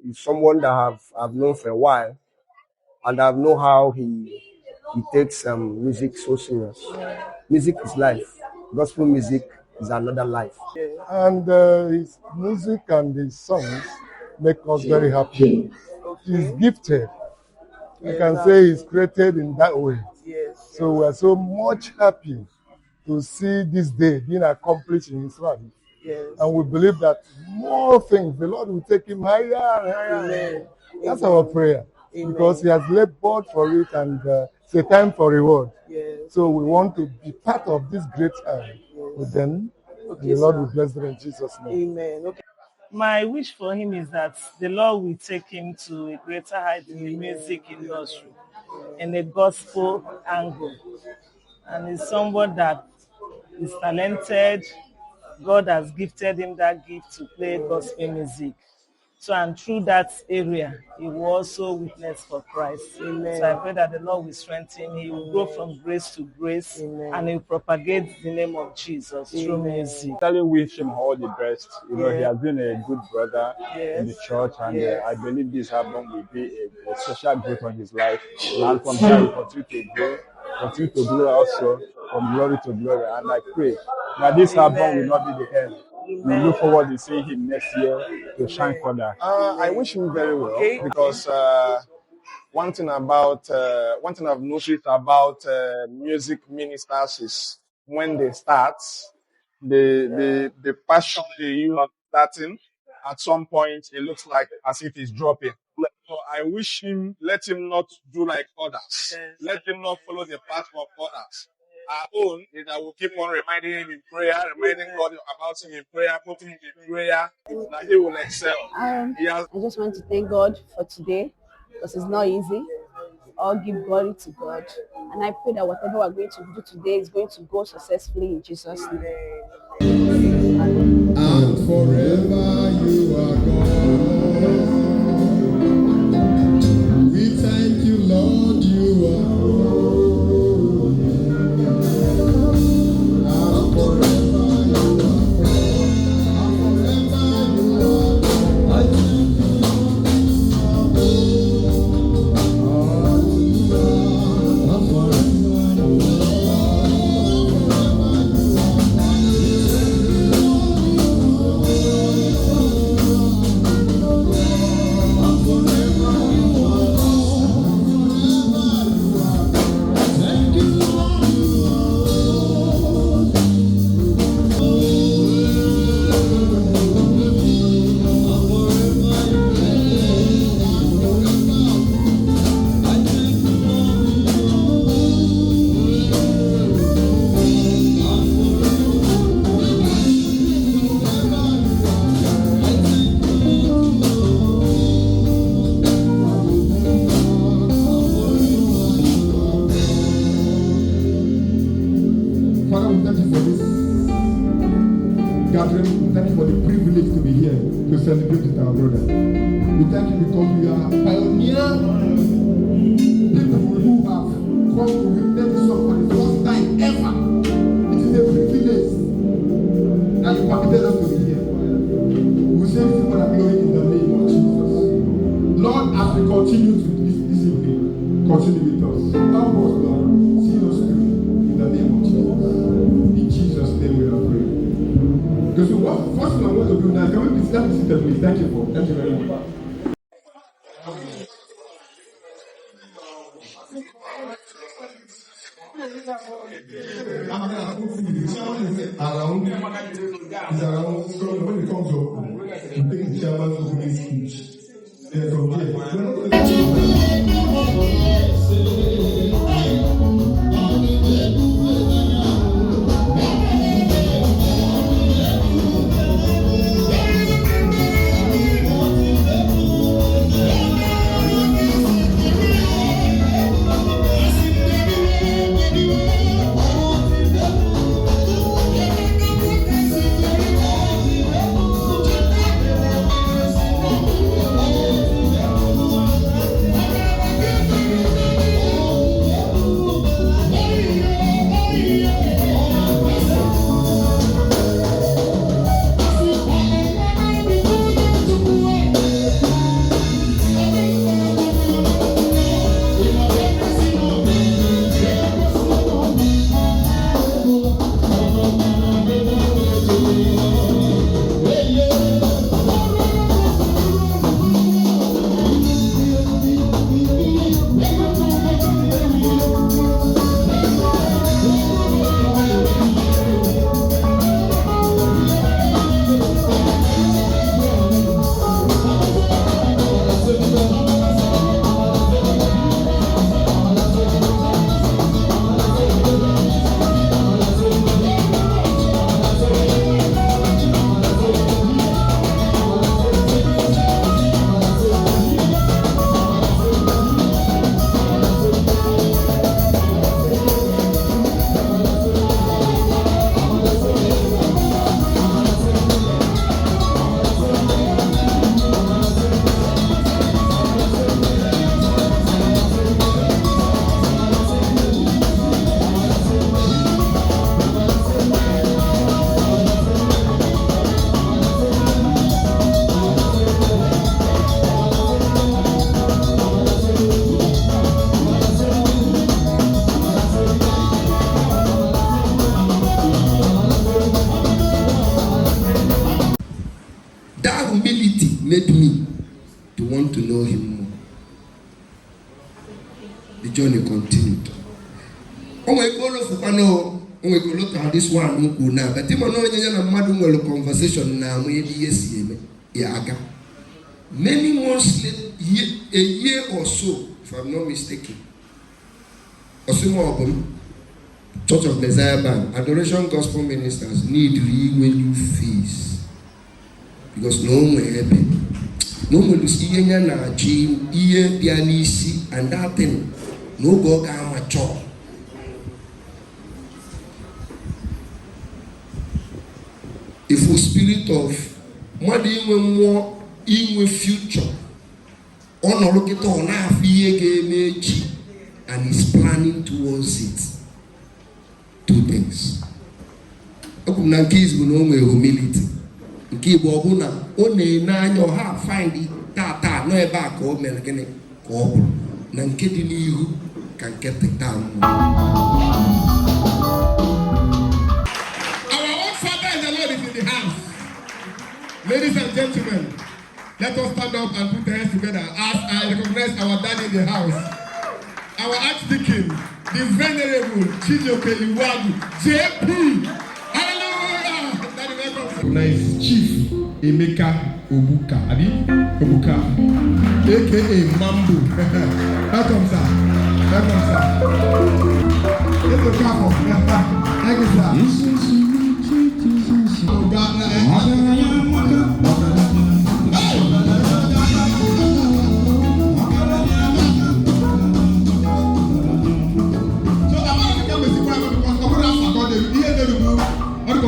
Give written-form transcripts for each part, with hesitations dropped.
He's someone that I've known for a while, and I've known how he takes music so serious. Music is life. Gospel music is another life. And his music and his songs make us very happy. He's gifted. I can say he's created in that way. So we are so much happy to see this day being accomplished in his life. And we believe that more things, the Lord will take him higher and higher. That's our prayer. Because he has labored for it, and it's a time for reward. So we want to be part of this great time with them. And the Lord will bless them in Jesus' name. Amen. Okay. My wish for him is that the Lord will take him to a greater height in the music industry, in a gospel angle. And he's someone that is talented. God has gifted him that gift to play gospel music. So, and through that area, he will also witness for Christ. Amen. So I pray that the Lord will strengthen him. He will grow from grace to grace. Amen. And he will propagate the name of Jesus through music. I really wish him all the best. He has been a good brother in the church, and I believe this album will be a special growth on his life. And from here, he continue to grow also from glory to glory. And I pray that this album will not be the end. We look forward to seeing him next year to shine further. I wish him very well, because one thing I've noticed about music ministers is when they start, the passion they use starting, at some point it looks like as if it's dropping. So I wish him, let him not do like others. Let him not follow the path of others. Our own is that we'll keep on reminding him in prayer, reminding God about him in prayer, putting him in prayer, that he will excel. I just want to thank God for today, because it's not easy. All give glory to God. And I pray that whatever we're going to do today is going to go successfully in Jesus' name. And forever you are God. We thank you, Lord, you are God. Celebrate with our brother. We thank you because we are pioneer people who have come to witness this song for the first time ever. It is a privilege that you permitted us to be here. We say this for the glory in the name of Jesus. Lord, as we continue to this evening, continue with us. Help us, Lord. See us through in the name of Jesus. In Jesus' name we are praying. Because what first thing I want to do now, can we please let me sit there, please? Thank you very much. Around, so when it comes up, you take the chairman's opening speech. Then from here, we're not going to humility made me to want to know him more. The journey continued. Oh my God, this one now, but Timon a conversation now, maybe yes, yeah, many months later, a year or so, if I'm not mistaken. Album, Church of Messiah Band, Adoration Gospel Ministers need revenue fees because no one happy. No one is even na gym, pianisi, and that thing. No go amateur. If we spirit of money more in future, on look at on and is planning towards it. Two things. Open keys will know humility. Keep Bobuna, only 9 or half find it, tata, no back or melagenic, or Nankedi you can get the town. Our own Father in the Lord is in the house. Ladies and gentlemen, let us stand up and put our hands together as I recognize our daddy in the house. Our Archdeacon, the Venerable Chijioke Iwagu, JP. Hallelujah! Nice Chief Emeka Obuka, aka Mambo. Welcome, sir. Welcome, sir. Let's go, Capo. Thank you, sir.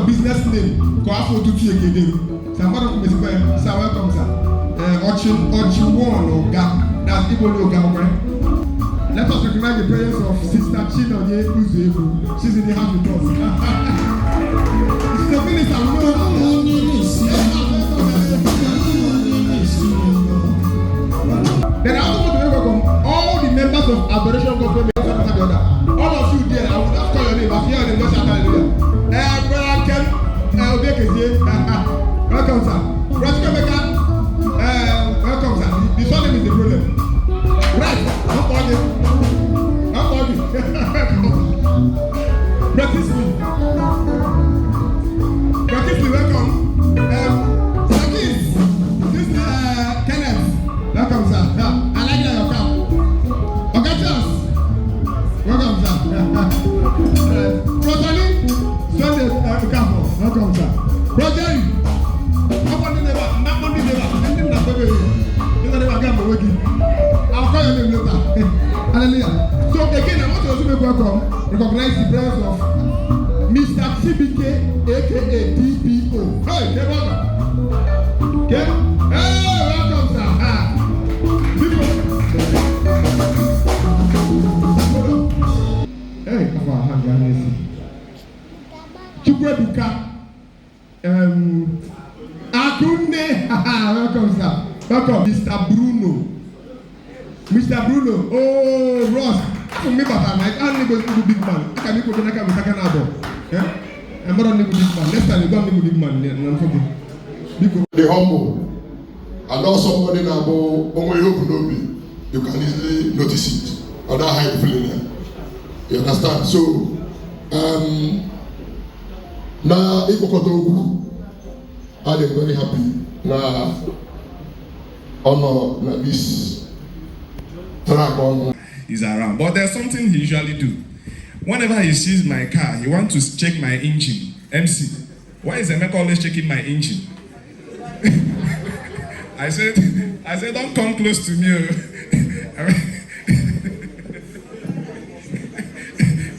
Business name, Coafo to Tia. Somebody sir, welcome, sir. Ochiwon Oga, that's Igbo Oga. Let us recognize the presence of Sister Chinonye Uzebu. She's in the house with us. She's a minister. Then I also want to welcome all the members of Adoration Gospel. All of you there, I will not call your name, but here in the West Hallelujah. Welcome, sir. Welcome, sir. The surname is the problem. Right, not body. Practice me, welcome. Sakis, this is Kenneth. Welcome, sir. I like that your cap. Augustus, welcome, sir. Rosalie, Sunday, Capo. Welcome, sir. Roger, I'll call your name later. Hallelujah. So again, I want to also make welcome, recognize the presence of Mr. CBK, aka DPO. Hey, get welcome. Okay? Hey, welcome, sir. Hey, come on, hand Chukwebuka. Akunde, welcome, sir. Welcome, Mr. Bruno. Mr. Bruno, oh, Ross. For me, but I can't live with big man. I can't live with a second album. I'm not only with big man. Next time, you don't live with big man. The humble. And also somebody now, you can easily notice it. Or that high feeling. You understand? So, now, I'm very happy. Now, honor this track on is around. But there's something he usually do. Whenever he sees my car, he wants to check my engine. MC, why is Emeka always checking my engine? I said, don't come close to me.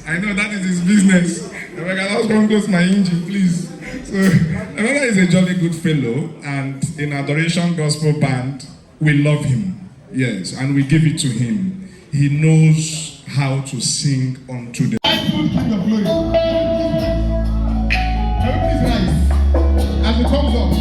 I know that is his business. Emeka, don't come close to my engine, please. So Emeka is a jolly good fellow, and in Adoration Gospel Band, we love him. Yes, and we give it to him. He knows how to sing unto the King of Glory. Everybody's rise as it comes up.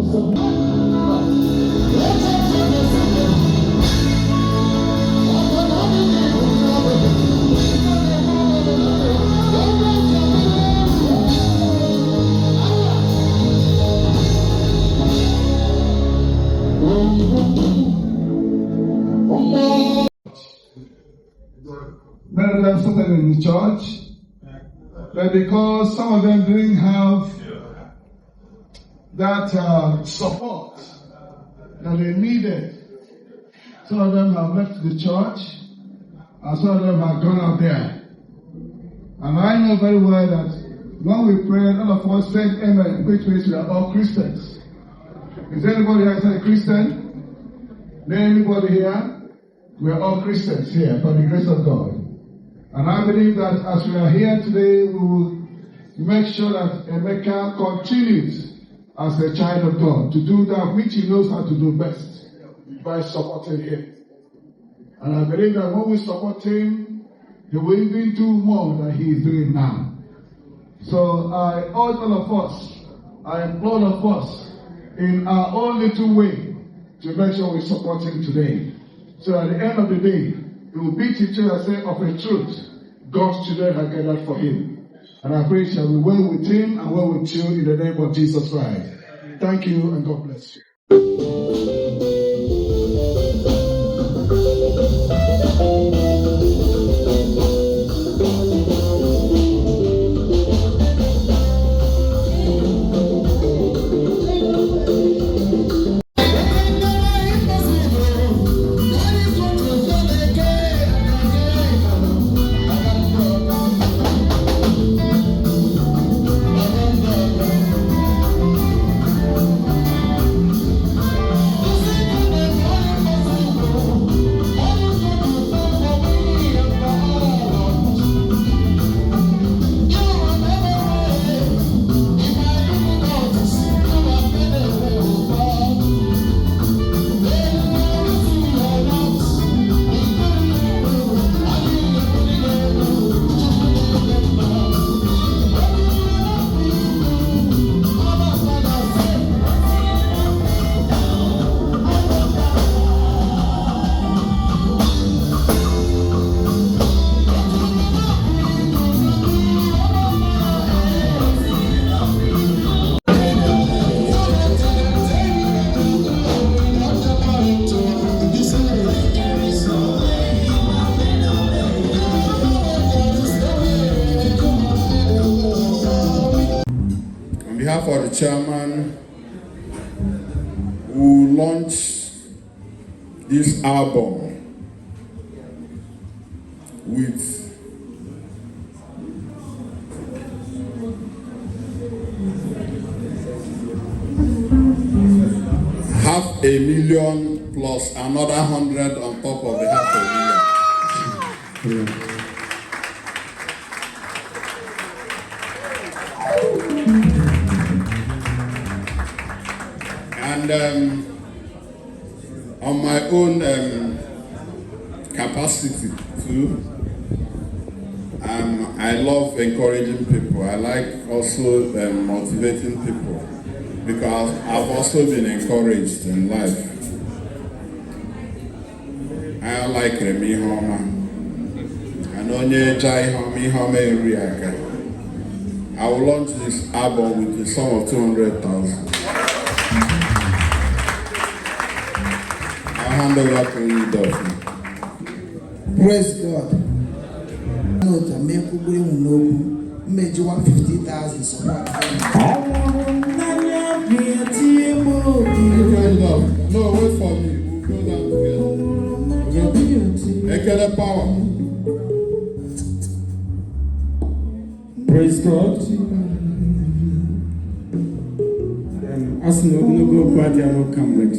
Many of them started in the church, but because some of them didn't have that support that they needed, some of them have left the church, and some of them have gone out there. And I know very well that when we pray, all of us said amen, which means we are all Christians. Is anybody here a Christian? Anybody here? We are all Christians here by the grace of God. And I believe that as we are here today, we will make sure that Emeka continues as a child of God to do that which he knows how to do best by supporting him. And I believe that when we support him, he will even do more than he is doing now. So I urge all of us, I implore all of us, in our own little way, to make sure we support him today. So at the end of the day, he will beat each other and say, of a truth, God's children have gathered for him. And I pray it shall be well with him and well with you in the name of Jesus Christ. Thank you and God bless you. For the chairman who launched this album with $500,000 plus another 100 on top of the $500,000. And on my own capacity too, I love encouraging people. I like also motivating people because I've also been encouraged in life. I like Remy Homa. And onye jai Homa Uriaka. I will launch this album with the sum of 200,000. Hand over to you, Dolphin. Praise God. No, to make you bring no, made you 150,000 support. No, wait for me. We'll go down together. Ekele power. Praise God. As no go party, I will come with.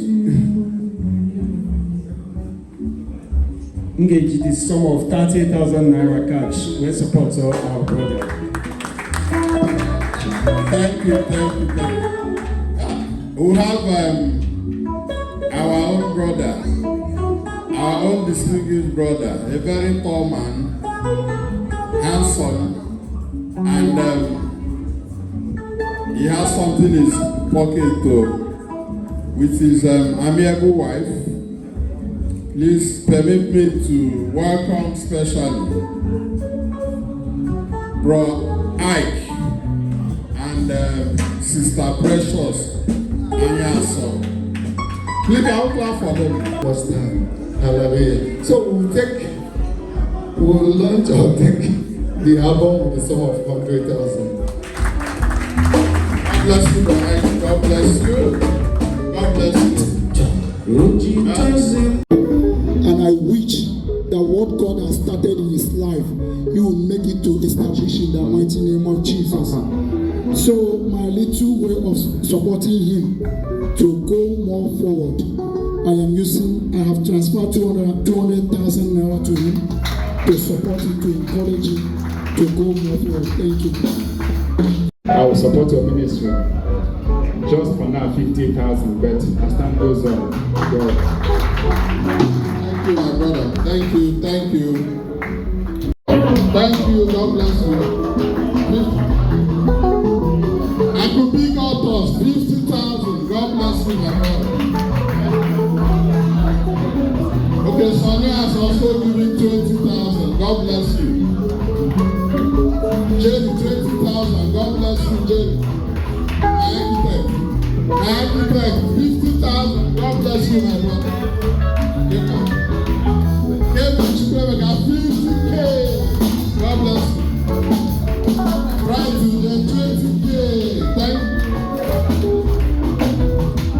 Engage the sum of 30,000 naira cash. We support our brother. Thank you. We have our own brother, our own distinguished brother, a very tall man, handsome, and he has something in his pocket to with his amiable wife. Please permit me to welcome specially Bro Ike and Sister Precious Anyaso. Please clap for them. Hallelujah. So we'll launch or take the album with the sum of 100,000. God bless you, Bro Ike. God bless you. God bless you. And I wish that what God has started in his life, he will make it to establish in the mighty name of Jesus. So my little way of supporting him to go more forward, I have transferred 200,000 naira to him to support him, to encourage him to go more forward. Thank you. I will support your ministry. Just for now, 50,000, but as time goes on, Thank you, my brother. Thank you. Thank you. Thank you. God bless you. I could pick out us 50,000. God bless you, my brother. Okay, Sonia has also given 20,000. God bless you. Jerry, 20,000. God bless you, Jerry. My architect, 50,000. God bless you, my brother. Kevin got 50K. God bless you. Right to the 20K. Thank you.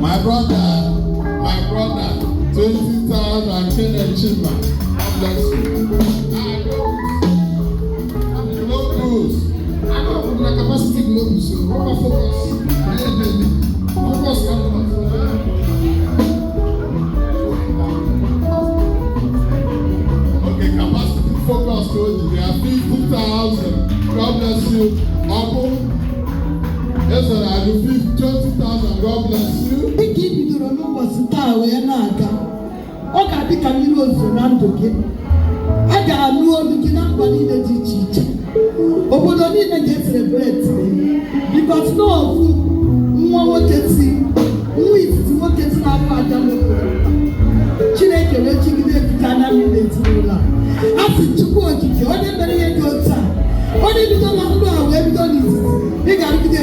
My brother, 20,000 Kenneth Chima. God bless you. Globus. I don't have capacity globus. Focus. Okay, capacity focus code. They are 50,000. God bless you. Apple. Yes, sir. I do 20,000. God bless you. Ọ ga-adị ka mmiri ozuzo na ndụ gị. A ga-anụ olu gị na mba niile dị iche iche. Obodo niile ga-eselebreti because no ofu nwa nwoke si nwa izizi nwoke si n'afọ aja n'obodo. Chineke wee chigide ebuka anya mmiri ezinụlọ a. A sị Chukwu okike onye mere ihe dị otu a. Onye bido na ndụ a wee bido n'izizi. Ị ga-arụgide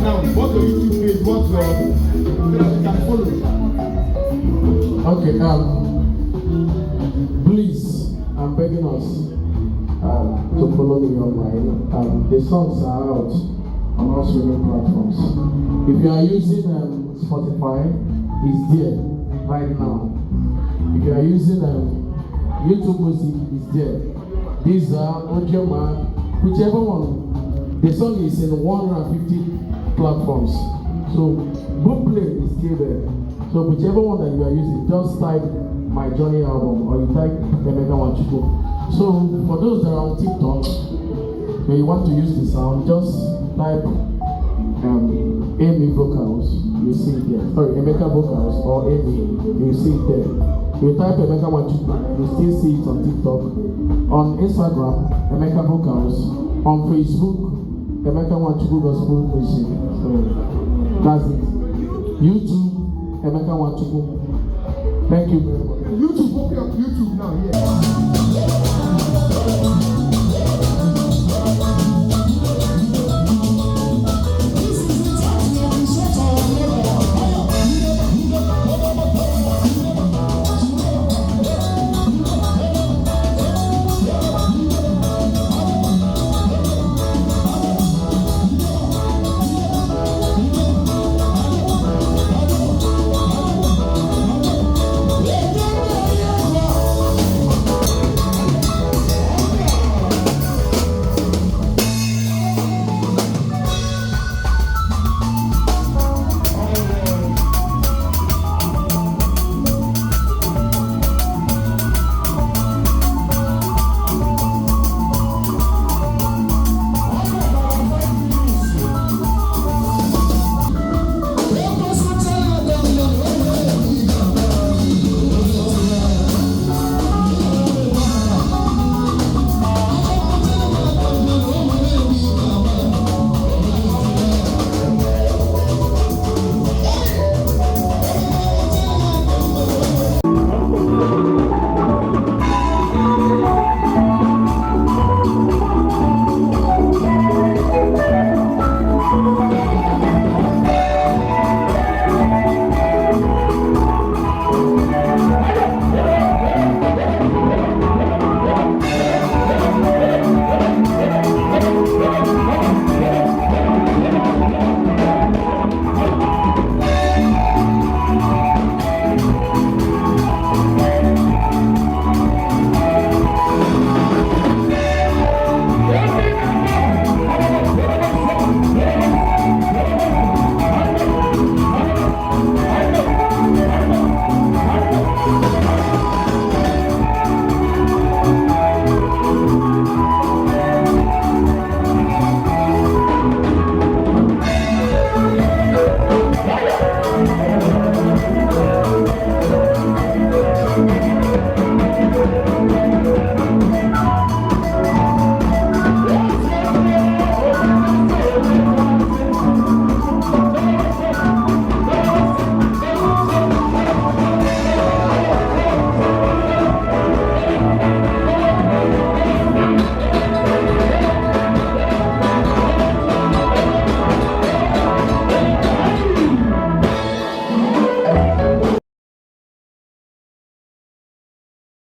now, what's your YouTube page? What's your so that you can follow. Okay, please, I'm begging us to follow me online. The songs are out on all streaming platforms. If you are using Spotify, it's there right now. If you are using YouTube Music, it's there. These are Ojema, whichever one. The song is in 150 platforms. So Boomplay is still there. So whichever one that you are using, just type My Journey Album or you type Emeka Nwachukwu. So for those that are on TikTok, when you want to use the sound, just type Amy Vocals, you see it there. Sorry, Emeka Vocals or Amy, you see it there. You type Emeka Nwachukwu, you still see it on TikTok. On Instagram, Emeka Vocals. On Facebook, Emeka Nwachukwu Gospel Music. So that's it. YouTube, Emeka Nwachukwu. Thank you very much. YouTube, open up YouTube now, yeah.